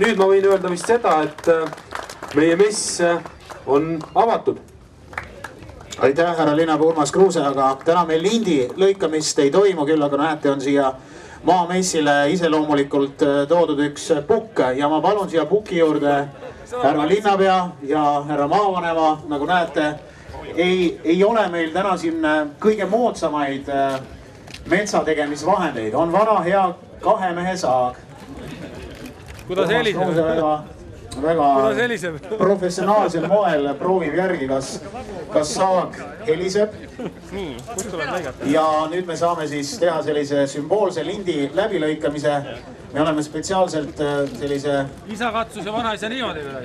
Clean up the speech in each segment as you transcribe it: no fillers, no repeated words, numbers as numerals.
nüüd ma võin öelda vist seda, et meie mess on avatud. Aitäh, härra linnapea Urmas Kruuse, aga täna meil lindi lõikamist ei toimu küll, aga näete, on siia maamessile iseloomulikult toodud üks pukk ja ma palun siia puki juurde härra linnapea ja härra maavanema, nagu näete, ei ole meil täna siin kõige moodsamaid metsategemisvahendeid. On vana hea 2 mehe saag. Kuidas heliseb? Väga professionaalsel moel proovib järgi, kas saag heliseb. Ja nüüd me saame siis teha sellise sümboolse lindi läbilõikamise. Me oleme spetsiaalselt sellise... Isa katsus ja vanaisa niimoodi üle.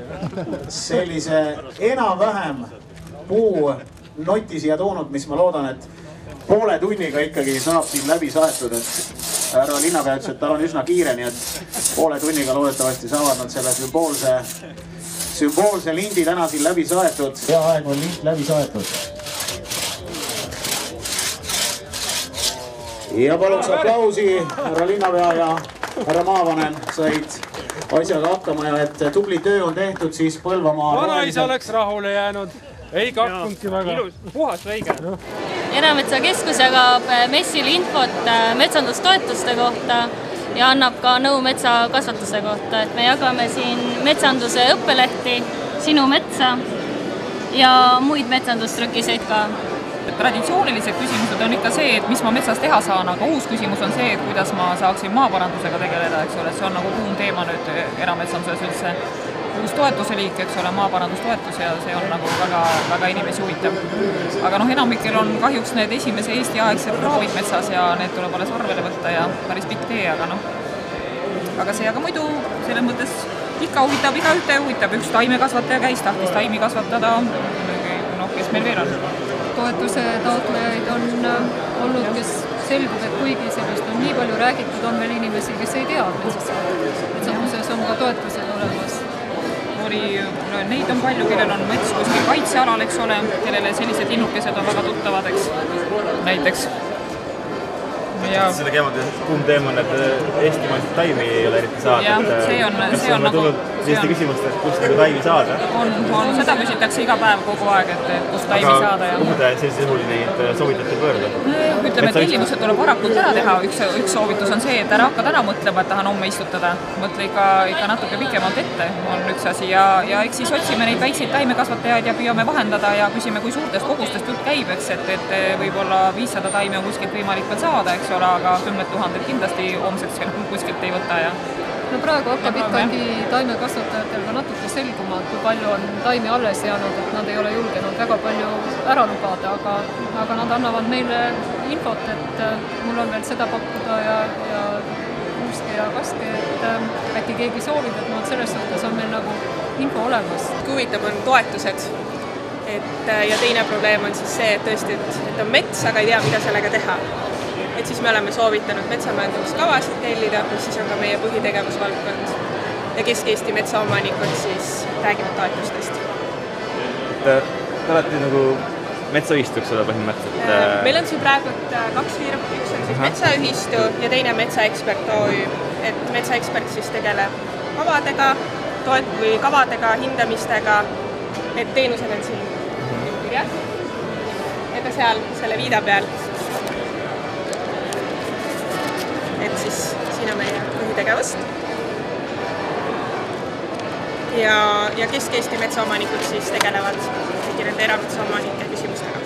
Sellise enam-vähem puu noti siia toonud, mis ma loodan, et poole tunniga ikkagi saab siin läbi saetud, et härra linnapea ütles, et tal on üsna kiire, nii et poole tunniga loodetavasti saavad nad selle sümboolse lindi täna siin läbi saetud. Peaaegu on lind läbi saetud. Ja paluks aplausi, härra linnapea ja härra maavanem said asjaga hakkama ja et tubli töö on tehtud, siis Põlvamaa... Vanaisa oleks rahule jäänud. Ei kakkunudki väga. Ilus, puhas väike. Erametsa Keskus jagab messil infot metsandustoetuste kohta ja annab ka nõu metsakasvatuse kohta. Et me jagame siin metsanduse õppelehti, Sinu metsa ja muid metsandustrükiseid ka. Traditsioonilised küsimused on ikka see, et mis ma metsas teha saan, aga uus küsimus on see, et kuidas ma saaksin maaparandusega tegeleda, eks ole. See on nagu kuum teema nüüd erametsanduses üldse. Uus toetuse liik, eks ole, maaparandustoetus ja see on nagu väga inimesi huvitav. Aga enamikkel on kahjuks need esimese Eesti aegsed kraavid metsas ja need tuleb alles arvele võtta ja päris pikk tee, aga see aga muidu selles mõttes ikka huvitab, igaühte huvitab. Üks taimekasvataja käis, tahtis taimi kasvatada, kes meil veel on? Toetuse taotlejaid on olnud, kes selgub, et kuigi sellest on nii palju räägitud, on veel inimesi, kes ei tea, metsanduses on ka toetused olemas. Neid on palju, kellel on mets kuskil kaitsealal, eks ole, kellele sellised linnukesed on väga tuttavad, eks, näiteks. Selle kevade kuum teema on, et eestimaised taimi ei ole eriti saada. Kas on tulnud selliste küsimust, et kust nagu taimi saada? On, seda küsitakse iga päev kogu aeg, et kust taimi saada. Aga kuhu te sellisel juhul neid soovitate pöörda? Ütleme, et tellimused tuleb varakult ära teha. Üks soovitus on see, et ära hakka täna mõtlema, et tahan homme istutada. Mõtle ikka natuke pikemalt ette, on üks asi. Ja eks siis otsime neid väikseid taimekasvatajaid ja püüame vahendada ja küsime, kui suurtest kogustest jutt käib, eks, et võib-olla 500 taimi on kuskilt võimalik veel saada, eks ole, aga 10 000 kindlasti homseks kuskilt ei võta. No praegu hakkab ikkagi taimekasvatajatel ka natuke selguma, kui palju on taimi alles jäänud, et nad ei ole julgenud väga palju ära lubada, aga nad annavad meile infot, et mul on veel seda pakkuda ja kuuske ja kaske, et äkki keegi soovib, et selles suhtes on meil nagu info olemas. Huvitav on toetused. Ja teine probleem on siis see, et tõesti, et on mets, aga ei tea, mida sellega teha. Et siis me oleme soovitanud metsamajandamiskavasid tellida, mis siis on ka meie põhitegevusvaldkond. Ja Kesk-Eesti metsaomanikud siis räägivad toetustest. Te olete nagu metsaühistuks seda põhimõtteliselt? Meil on siin praegu 2 firmat, üks on siis metsaühistu ja teine metsaekspert OÜ. Et metsaekspert siis tegeleb kavadega, hindamistega, et teenused on siin kirjas. Ja ka seal selle viida peal. Et siis siin on meie põhitegevust. Ja Kesk-Eesti metsaomanikud siis tegelevad kõigi nende erametsaomanike küsimustega.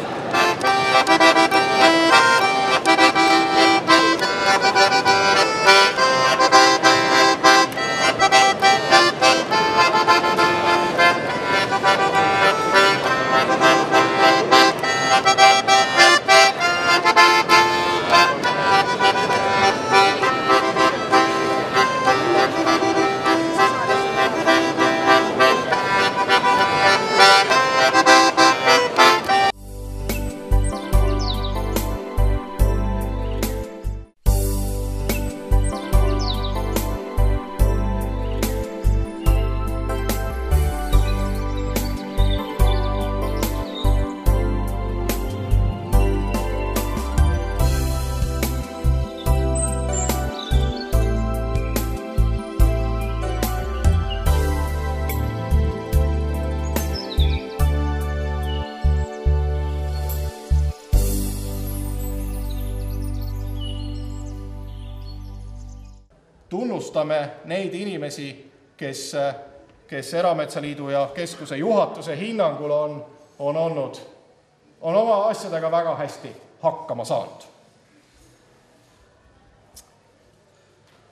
tunnustame neid inimesi, kes Erametsaliidu ja keskuse juhatuse hinnangul on oma asjadega väga hästi hakkama saanud.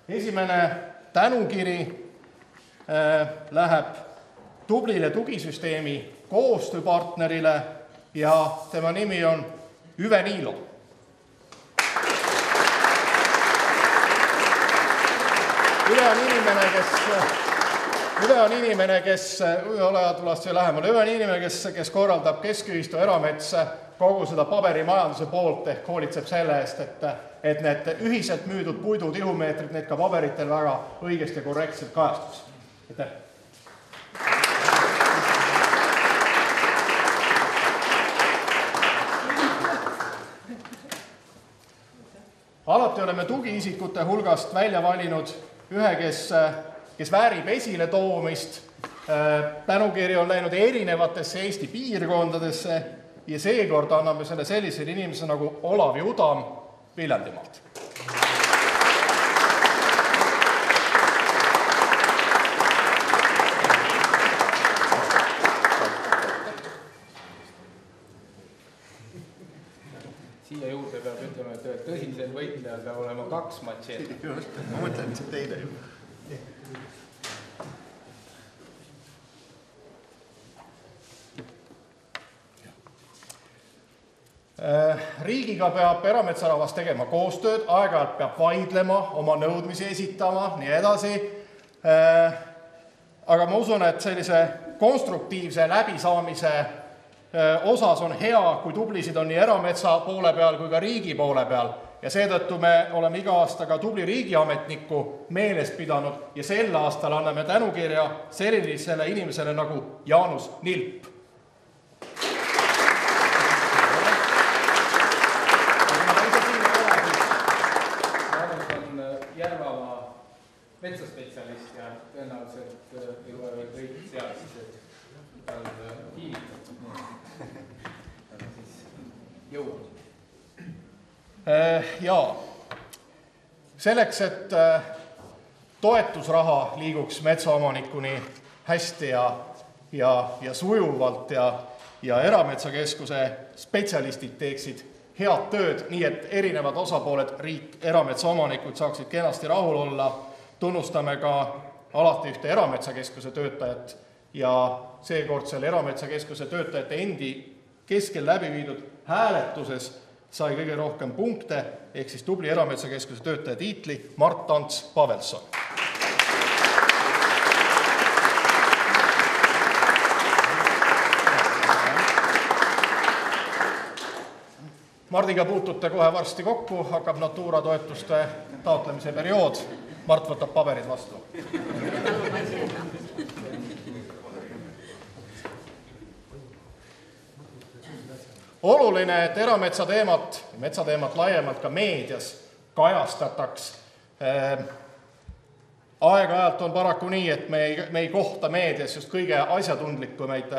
Esimene tänukiri läheb tublile tugisüsteemi koostööpartnerile ja tema nimi on Üve Niilo. Üve on inimene, kes korraldab Keskühistu Erametsa kogu seda paberimajanduse poolt ehk hoolitseb selle eest, et need ühiselt müüdud puidu tihumeetrid, need ka paberitel väga õigesti ja korrektselt kajastus. Aitäh! Alati oleme tugiisikute hulgast välja valinud ühe, kes väärib esile toomist. Tänukiri on läinud erinevatesse Eesti piirkondadesse ja seekord anname selle sellisele inimese nagu Olav Udam Viljandimaalt. Siia juurde peab ütlema, et tõsisel võitlejal peab olema 2 matšeeti. Ma mõtlen, et see teine ju. Riigiga peab erametsarahvas tegema koostööd, aeg-ajalt peab vaidlema, oma nõudmisi esitama, nii edasi. Aga ma usun, et sellise konstruktiivse läbisaamise osas on hea, kui tublisid on nii erametsa poole peal kui ka riigi poole peal. Ja seetõttu me oleme iga aasta ka tubli riigiametnikku meeles pidanud ja sel aastal anname tänukirja sellisele inimesele nagu Jaanus Nilp. Metsaspetsialist ja tõenäoliselt ei ole veel kõik seal, et tal kiivitab. Siis jõuab. Jaa, selleks, et toetusraha liiguks metsaomanikuni hästi ja sujuvalt ja Erametsakeskuse spetsialistid teeksid head tööd, nii et erinevad osapooled, riik, erametsaomanikud saaksid kenasti rahul olla, tunnustame ka alati ühte Erametsakeskuse töötajat ja seekordsel Erametsakeskuse töötajate endi keskel läbi viidud hääletuses sai kõige rohkem punkte, ehk siis tubli Erametsakeskuse töötaja tiitli Mart Ants Pavelson. Mardiga puutute kohe varsti kokku, hakkab Natura toetuste taotlemise periood. Mart võtab paberid vastu. Oluline, et erametsateemat, metsateemat laiemalt ka meedias kajastataks. Aeg-ajalt on paraku nii, et me ei kohta meedias just kõige asjatundlikumaid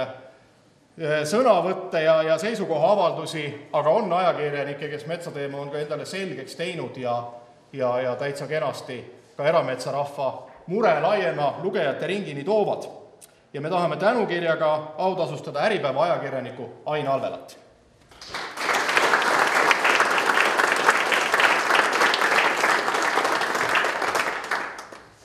sõnavõtte ja seisukoha avaldusi, aga on ajakirjanikke, kes metsateema on ka endale selgeks teinud ja täitsa kenasti ka erametsarahva mure laiema lugejate ringini toovad. Ja me tahame tänukirjaga autasustada Äripäeva ajakirjaniku Ain Alvelat.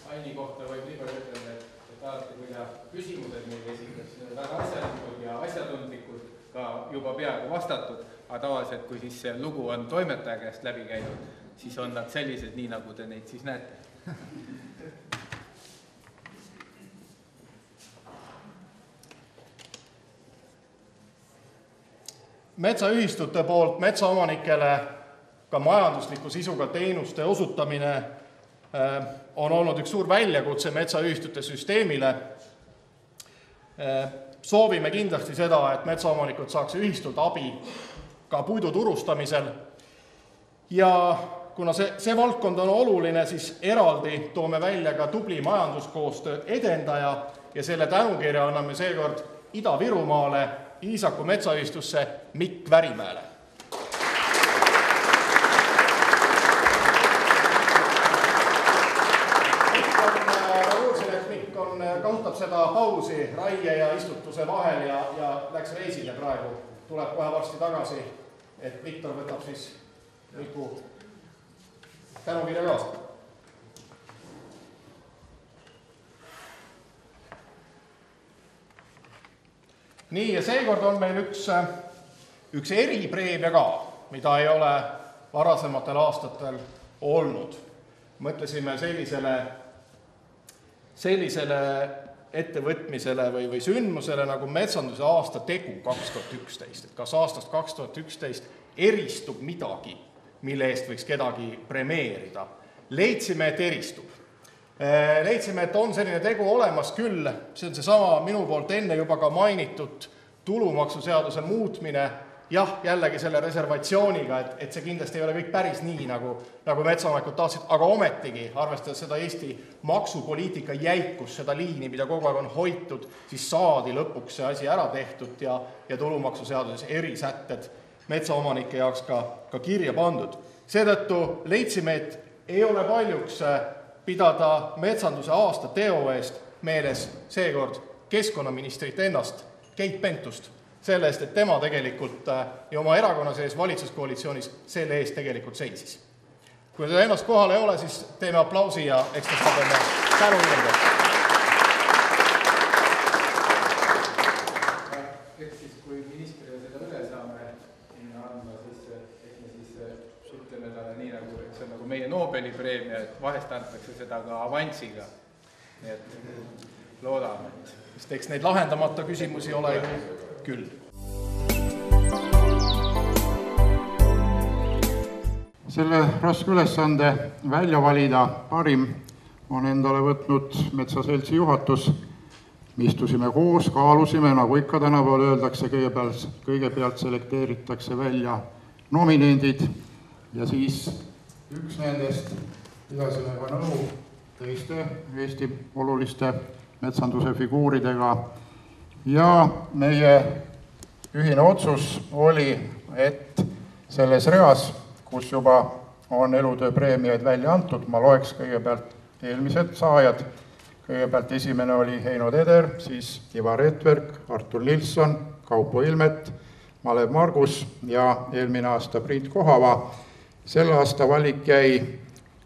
Aini kohta võib nii palju ütelda, et alati, kui ta küsimused meile esitas, väga asjalikud ja asjatundlikud ka juba peaaegu vastatud, aga tavaliselt, kui siis see lugu on toimetaja käest läbi käinud, siis on nad sellised, nii nagu te neid siis näete. Metsaühistute poolt metsaomanikele ka majandusliku sisuga teenuste osutamine on olnud üks suur väljakutse metsaühistute süsteemile. Soovime kindlasti seda, et metsaomanikud saaks ühistult abi ka puidu turustamisel. Ja kuna see valdkond on oluline, siis eraldi toome välja ka tubli majanduskoostöö edendaja ja selle tänukirja anname seekord Ida-Virumaale Iisaku metsaühistusse Mikk Värimäele. kasutab seda pausi raie ja istutuse vahel ja läks reisile praegu. Tuleb kohe varsti tagasi, et Viktor võtab siis Miku tänukirja kaasa. Nii, ja seekord on meil üks eripreemia ka, mida ei ole varasematel aastatel olnud. Mõtlesime sellisele ettevõtmisele või sündmusele nagu metsanduse aasta tegu 2011. Et kas aastast 2011 eristub midagi, mille eest võiks kedagi premeerida? Leidsime, et eristub. Leidsime, et on selline tegu olemas küll, see on seesama minu poolt enne juba ka mainitud tulumaksuseaduse muutmine, jah, jällegi selle reservatsiooniga, et see kindlasti ei ole kõik päris nii, nagu metsaomanikud tahtsid, aga ometigi, arvestades seda Eesti maksupoliitika jäikus, seda liini, mida kogu aeg on hoitud, siis saadi lõpuks see asi ära tehtud ja tulumaksuseaduses erisätted metsaomanike jaoks ka kirja pandud. Seetõttu leidsime, et ei ole paljuks pidada metsanduse aasta teo eest meeles seekord keskkonnaministrit ennast, Keit Pentust, selle eest, et tema tegelikult ja oma erakonna sees valitsuskoalitsioonis selle eest tegelikult seisis. Kui ta ennast kohal ei ole, siis teeme aplausi ja eks ta saadame tänu juurde. Eks siis, kui ministrile seda üle saame andma, siis eks me siis ütleme talle nii, nagu see on nagu meie Nobeli preemia, et vahest antakse seda ka avansiga. Nii et loodame. Sest eks neid lahendamata küsimusi ole ju küll. Selle raske ülesande välja valida parim on endale võtnud Metsaseltsi juhatus. Me istusime koos, kaalusime, nagu ikka tänapäeval öeldakse, kõigepealt selekteeritakse välja nominendid ja siis üks nendest pidasime ka nõu teiste Eesti oluliste metsanduse figuuridega ja meie ühine otsus oli, et selles reas, kus juba on elutööpreemiaid välja antud, ma loeks kõigepealt eelmised saajad. Kõigepealt esimene oli Heino Teder, siis Ivar Etverk, Artur Nilsson, Kaupo Ilmet, Malev Margus ja eelmine aasta Priit Kohava. Selle aasta valik jäi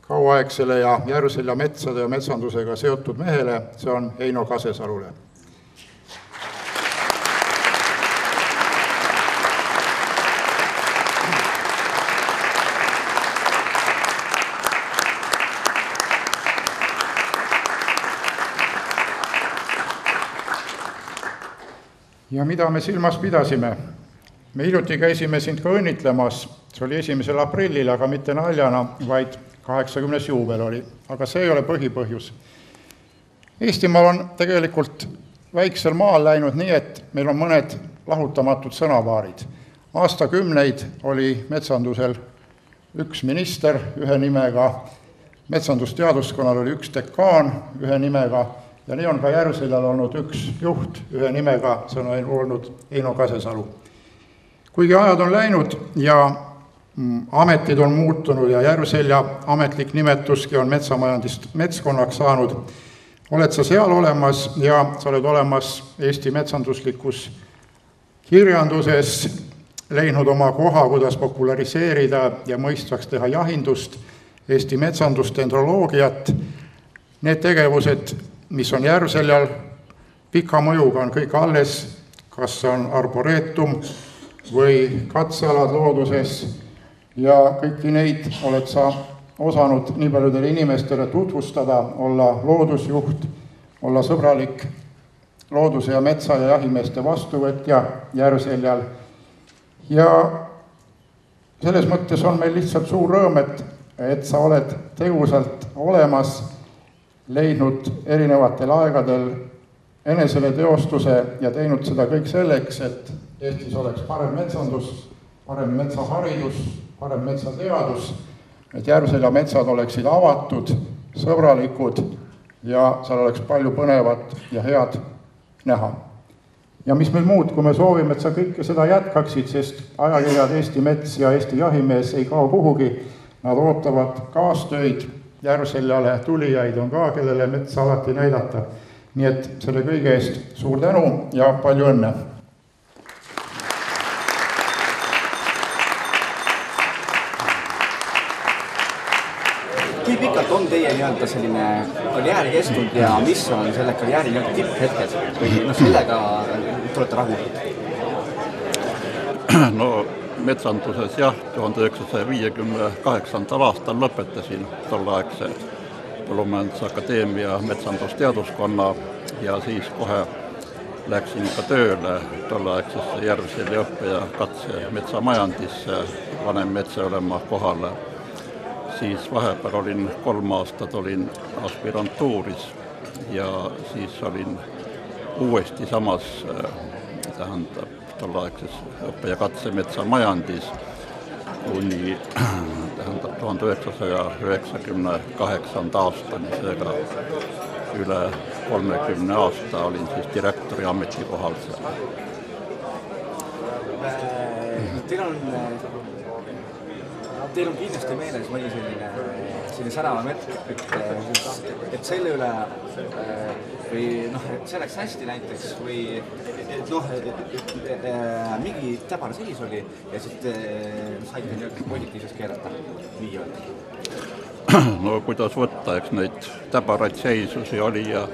kauaaegsele ja Järvselja metsade ja metsandusega seotud mehele, see on Heino Kasesalule. Ja mida me silmas pidasime? Me hiljuti käisime sind ka õnnitlemas, see oli 1. aprillil, aga mitte naljana, vaid 80. juubel oli, aga see ei ole põhipõhjus. Eestimaal on tegelikult väiksel maal läinud nii, et meil on mõned lahutamatud sõnavaarid. Aastakümneid oli metsandusel üks minister ühe nimega, metsandusteaduskonnal oli üks dekaan ühe nimega ja nii on ka Järvseljal olnud üks juht ühe nimega, see on olnud Heino Kasesalu. Kuigi ajad on läinud ja ametid on muutunud ja Järvselja ametlik nimetuski on metsamajandist metskonnaks saanud, oled sa seal olemas ja sa oled olemas Eesti metsanduslikus kirjanduses, leidnud oma koha, kuidas populariseerida ja mõistvaks teha jahindust, Eesti metsandust, dendroloogiat. Need tegevused, mis on Järvseljal pika mõjuga, on kõik alles, kas on arboreetum või katsealad looduses ja kõiki neid oled sa osanud nii paljudele inimestele tutvustada, olla loodusjuht, olla sõbralik looduse ja metsa ja jahimeeste vastuvõtja Järvseljal. Ja selles mõttes on meil lihtsalt suur rõõm, et sa oled tegusalt olemas, leidnud erinevatel aegadel enesele teostuse ja teinud seda kõik selleks, et Eestis oleks parem metsandus, parem metsaharidus, parem metsateadus, et Järvselja metsad oleksid avatud, sõbralikud ja seal oleks palju põnevat ja head näha. Ja mis meil muud, kui me soovime, et sa kõike seda jätkaksid, sest ajakirjad Eesti Mets ja Eesti Jahimees ei kao kuhugi, nad ootavad kaastöid, Järvseljale tulijaid on ka, kellele metsa alati näidata. nii et selle kõige eest suur tänu ja palju õnne! Kui pikalt on teie nii-öelda selline karjääri kestnud ja mis on selle karjääri nii-öelda tipphetked või sellega tulete rahul? No metsanduses jah, 1958. aastal lõpetasin tolleaegse Põllumajandusakadeemia metsandusteaduskonna ja siis kohe läksin ka tööle tolleaegsesse Järvseli õppe- ja katse metsamajandisse vanem metsaülema kohale. Siis vahepeal olin 3 aastat olin aspirantuuris ja siis olin uuesti samas tolleaegses õppe- ja katse metsamajandis kuni 1998. aastani, seega üle 30 aasta olin siis direktori ametikohal seal. Teil on kindlasti meeles mõni selline säravam hetk, et selle üle või see läks hästi näiteks või mingi täbar seis oli ja siis saite positiivseks keerata nii öelda? No kuidas võtta, eks neid täbaraid seisusi oli ja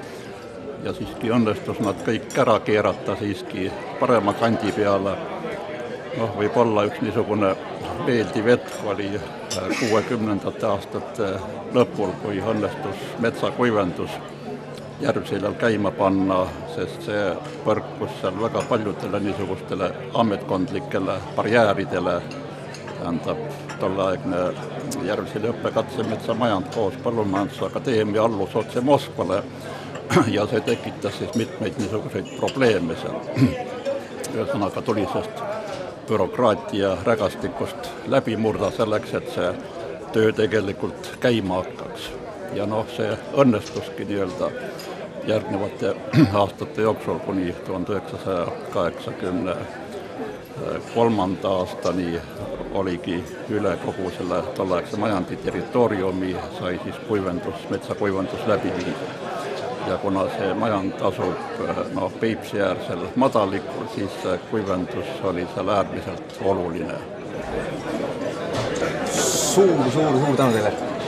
siiski õnnestus nad kõik ära keerata siiski parema kandi peale. Võib-olla üks niisugune meeldiv hetk oli 60. aastate lõpul, kui õnnestus metsakuivendus Järvsilal käima panna, sest see põrkus seal väga paljudele niisugustele ametkondlikele barjääridele. Tähendab, tolleaegne Järvsili õppekatse metsamajand koos Põllumajandusakadeemia allus otse Moskvale ja see tekitas siis mitmeid niisuguseid probleeme seal. Ühesõnaga tuli sest bürokraatia rägastikust läbi murda selleks, et see töö tegelikult käima hakkaks. Ja see õnnestuski nii-öelda järgnevate aastate jooksul kuni 1983. aastani oligi üle kogu selle tolleaegse majandi territooriumi sai siis metsakuivendus läbi viidud. Ja kuna see majand asub Peipsi-äärsel madalikul, siis kuivendus oli seal äärmiselt oluline. Suur tänu teile!